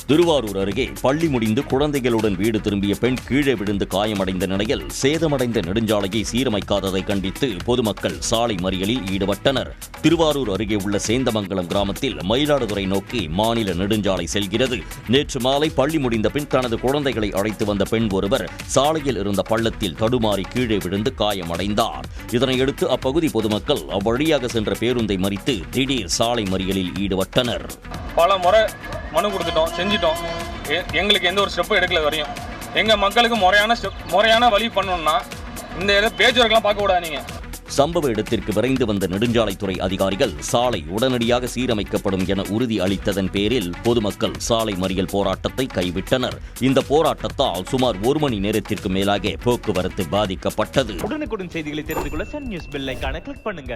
திருவாரூர் அருகே பள்ளி முடிந்து குழந்தைகளுடன் வீடு திரும்பிய பெண் கீழே விழுந்து காயமடைந்த நிலையில் சேதமடைந்த நெடுஞ்சாலையை சீரமைக்காததை கண்டித்து பொதுமக்கள் சாலை மறியலில் ஈடுபட்டனர். திருவாரூர் அருகே உள்ள சேந்தமங்கலம் கிராமத்தில் மயிலாடுதுறை நோக்கி மாநில நெடுஞ்சாலை செல்கிறது. நேற்று மாலை பள்ளி முடிந்த பின் தனது குழந்தைகளை அழைத்து வந்த பெண் ஒருவர் சாலையில் இருந்த பள்ளத்தில் தடுமாறி கீழே விழுந்து காயமடைந்தார். இதனையடுத்து அப்பகுதி பொதுமக்கள் அவ்வழியாக சென்ற பேருந்தை மறித்து திடீர் சாலை மறியலில் ஈடுபட்டனர். பல முறை மனு கொடுத்துட்டோம், செஞ்சிட்டோம். எங்களுக்கு எந்த ஒரு ஸ்டெப்பும் எடுக்கல வரையும். எங்கள் மக்களுக்கு முறையான வழி பண்ணணும்னா இந்த பேச்சுவர்க்கெல்லாம் பார்க்கக்கூடாது. நீங்கள் சம்பவ இடத்திற்கு விரைந்து வந்த நெடுஞ்சாலைத்துறை அதிகாரிகள் சாலை உடனடியாக சீரமைக்கப்படும் என உறுதி அளித்ததன் பேரில் பொதுமக்கள் சாலை மறியல் போராட்டத்தை கைவிட்டனர். இந்த போராட்டத்தால் சுமார் 1 மணி நேரத்திற்கு மேலாக போக்குவரத்து பாதிக்கப்பட்டது. உடனுக்குடன் செய்திகளை தெரிந்து கொள்ள சன் நியூஸ் பெல் ஐகானை கிளிக் பண்ணுங்க.